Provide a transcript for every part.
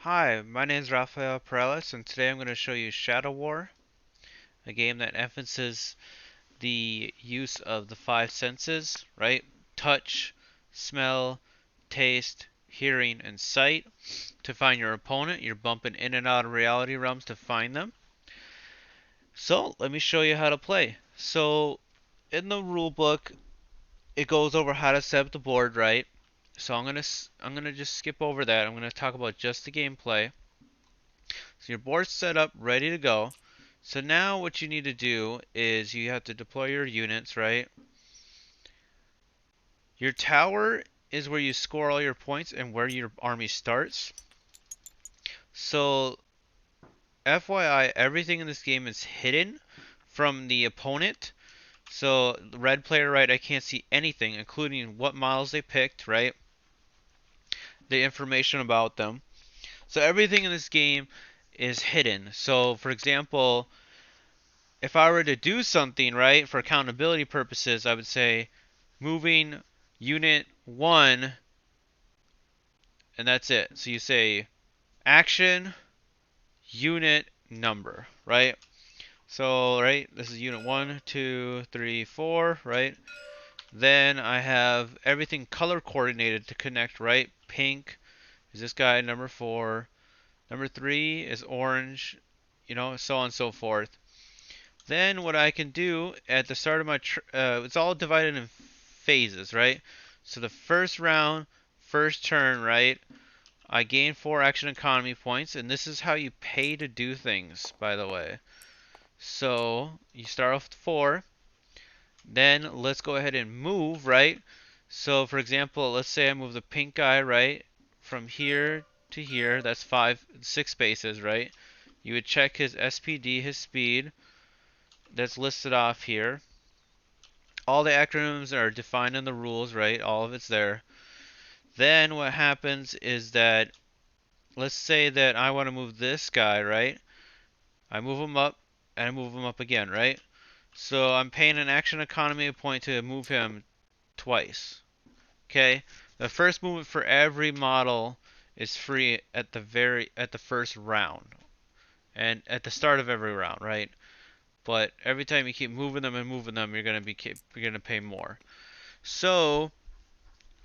Hi, my name is Rafael Perales, and today I'm going to show you Shadow War, a game that emphasizes the use of the five senses, right? Touch, smell, taste, hearing, and sight to find your opponent. You're bumping in and out of reality realms to find them. So, let me show you how to play. So, in the rule book, it goes over how to set up the board, right? So I'm gonna just skip over that. I'm gonna talk about just the gameplay. So your board's set up, ready to go. So now what you need to do is you have to deploy your units, right? Your tower is where you score all your points and where your army starts. So FYI, everything in this game is hidden from the opponent. So the red player, right, I can't see anything, including what models they picked, right? The information about them. So everything in this game is hidden. So for example, if I were to do something, right, for accountability purposes, I would say moving unit 1, and that's it. So you say action, unit number, right? So, right, this is unit 1, 2, 3, 4, right? Then I have everything color coordinated to connect, right? Pink is this guy, number 4. Number 3 is orange, so on and so forth. Then what I can do at the start of my, it's all divided in phases, right? So the first round, first turn, right? I gain 4 action economy points, and this is how you pay to do things, by the way. So you start off with 4. Then let's go ahead and move, right? So for example, let's say I move the pink guy, right? From here to here, that's 6 spaces, right? You would check his SPD, his speed, that's listed off here. All the acronyms are defined in the rules, right? All of it's there. Then what happens is that, let's say that I want to move this guy, right? I move him up, and I move him up again, right? So I'm paying an action economy point to move him twice. Okay? The first movement for every model is free at the first round. And at the start of every round, right? But every time you keep moving them and moving them, you're gonna pay more. So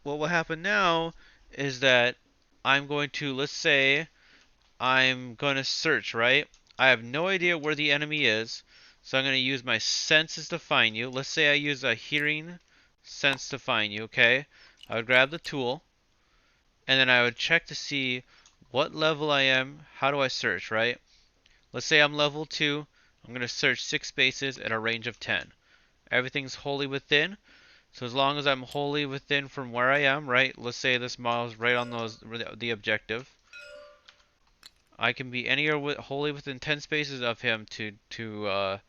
what will happen now is that I'm going to, let's say, I'm going to search, right? I have no idea where the enemy is, so I'm going to use my senses to find you. Let's say I use a hearing sense to find you, okay? I would grab the tool, and then I would check to see what level I am. How do I search, right? Let's say I'm level 2. I'm going to search 6 spaces at a range of 10. Everything's wholly within. So as long as I'm wholly within from where I am, right? Let's say this model is right on the objective. I can be anywhere wholly within 10 spaces of him to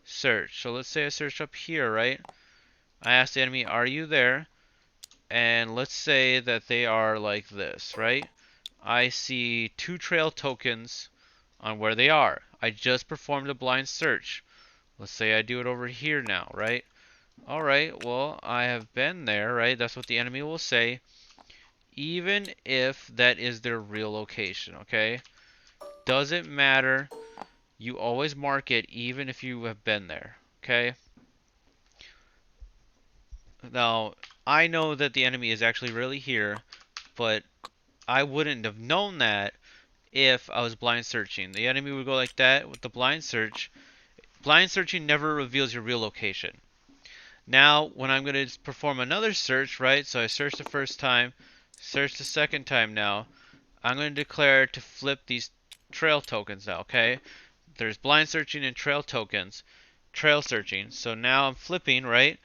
search. So let's say I search up here, right? I ask the enemy, "Are you there?" And let's say that they are like this, right? I see 2 trail tokens on where they are. I just performed a blind search. Let's say I do it over here now, right? Alright, well, I have been there, right? That's what the enemy will say, even if that is their real location, okay? Doesn't matter. You always mark it even if you have been there, okay? Now, I know that the enemy is actually really here, but I wouldn't have known that if I was blind searching. The enemy would go like that with the blind search. Blind searching never reveals your real location. Now, when I'm going to perform another search, right? So I searched the first time, search the second time now. I'm going to declare to flip these trail tokens now, okay? There's blind searching and trail tokens. Trail searching. So now I'm flipping, right?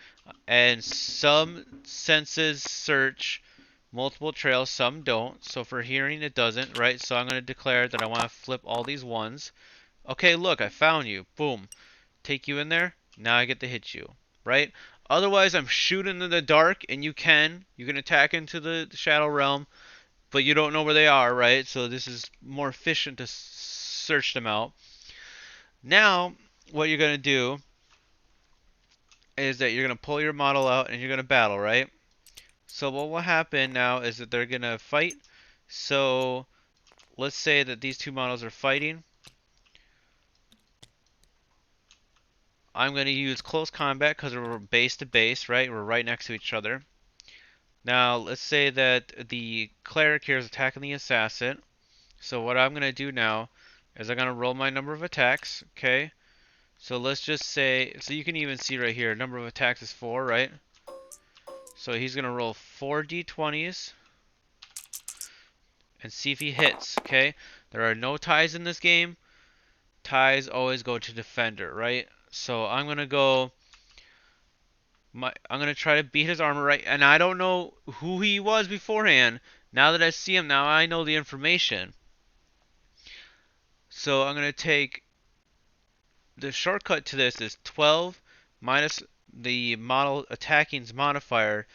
And some senses search multiple trails, some don't. So for hearing, it doesn't, right? So I'm going to declare that I want to flip all these ones. Okay, look, I found you. Boom. Take you in there. Now I get to hit you, right? Otherwise, I'm shooting in the dark, and you can attack into the Shadow Realm, but you don't know where they are, right? So this is more efficient to search them out. Now, what you're going to do is that you're going to pull your model out and you're going to battle, right? So what will happen now is that they're going to fight. So let's say that these two models are fighting. I'm going to use close combat because we're base to base, right? We're right next to each other. Now, let's say that the cleric here is attacking the assassin. So what I'm going to do now is I'm going to roll my number of attacks, okay? So let's just say, so you can even see right here, number of attacks is 4, right? So he's going to roll 4 d20s and see if he hits, okay? There are no ties in this game. Ties always go to defender, right? So I'm going to go, I'm going to try to beat his armor, right? And I don't know who he was beforehand. Now that I see him, now I know the information. So I'm going to take, the shortcut to this is 12 minus the model attacking's modifier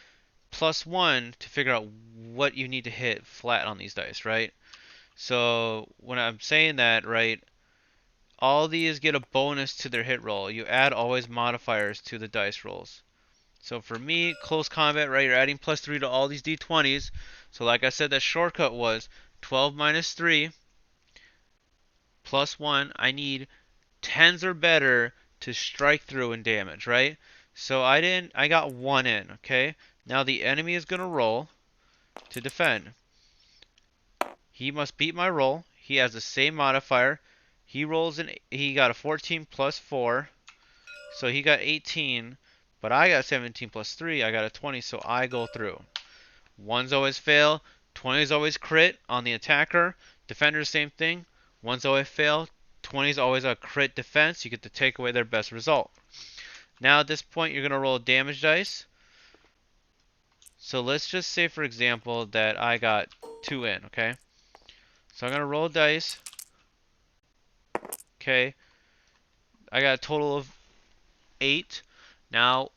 plus 1 to figure out what you need to hit flat on these dice, right? So when I'm saying that, right, all these get a bonus to their hit roll. You add always modifiers to the dice rolls. So for me, close combat, right, you're adding plus 3 to all these d20s. So like I said, that shortcut was 12 minus 3 plus 1. I need 10s or better to strike through and damage, right? So I got 1 in, okay? Now the enemy is going to roll to defend. He must beat my roll. He has the same modifier. He got a 14 plus 4. So he got 18, but I got 17 plus 3. I got a 20, so I go through. 1s always fail. 20s always crit on the attacker. Defender, same thing. 1s always fail. 20s always a crit defense. You get to take away their best result. Now at this point, you're going to roll damage dice. So let's just say, for example, that I got 2 in, okay? So I'm going to roll dice. Okay. I got a total of 8. Now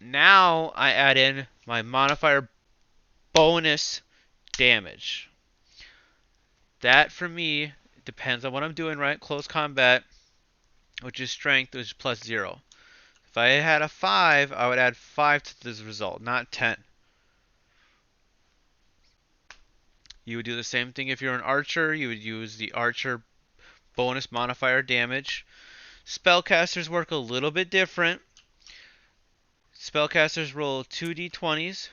I add in my modifier bonus damage. That for me depends on what I'm doing, right? Close combat, which is strength, which is plus 0. If I had a 5, I would add 5 to this result, not 10. You would do the same thing if you're an archer. You would use the archer bonus modifier damage. Spellcasters work a little bit different. Spellcasters roll 2d20s.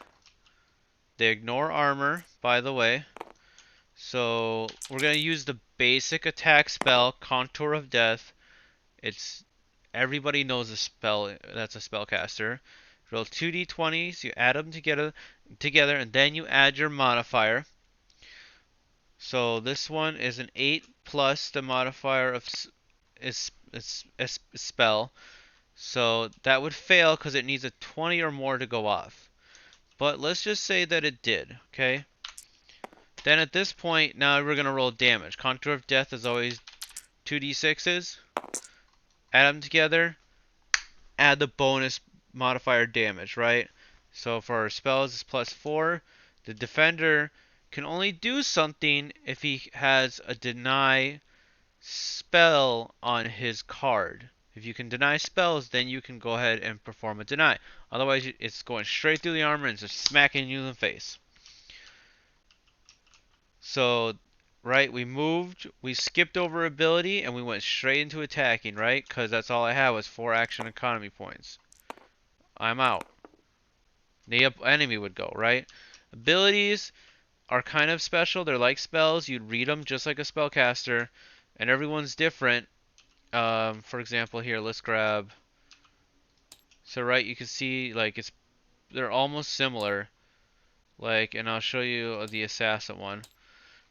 They ignore armor, by the way. So we're going to use the basic attack spell, Contour of Death. Everybody knows a spell that's a spellcaster. Roll 2d20s, you add them together, and then you add your modifier. So this one is an 8 plus the modifier of is spell. So that would fail because it needs a 20 or more to go off. But let's just say that it did, okay? Then at this point, now we're going to roll damage. Contour of Death is always 2d6s. Add them together. Add the bonus modifier damage, right? So for our spells, it's plus 4. The defender can only do something if he has a deny spell on his card. If you can deny spells, then you can go ahead and perform a deny. Otherwise, it's going straight through the armor and just smacking you in the face. So, right, we skipped over ability, and we went straight into attacking, right? Because that's all I had was 4 action economy points. I'm out. The enemy would go, right? Abilities are kind of special. They're like spells. You'd read them just like a spellcaster, and everyone's different. For example, here, let's grab... So, right, you can see, like, they're almost similar. Like, and I'll show you the assassin one.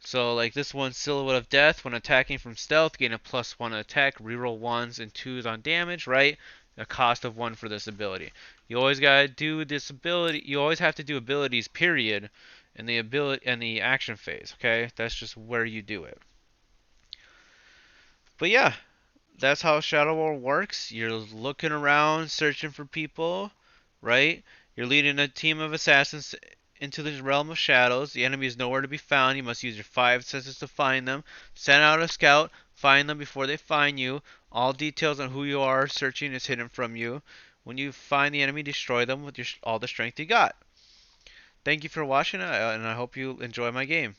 So, like this one, Silhouette of Death, when attacking from stealth, gain a +1 attack, reroll 1s and 2s on damage, right? A cost of 1 for this ability. You always gotta do this ability. You always have to do abilities, period, in the action phase. Okay, that's just where you do it. But yeah, that's how Shadow War works. You're looking around, searching for people, right? You're leading a team of assassins into the realm of shadows. The enemy is nowhere to be found. You must use your 5 senses to find them. Send out a scout. Find them before they find you. All details on who you are searching is hidden from you. When you find the enemy, destroy them with all the strength you got. Thank you for watching, and I hope you enjoy my game.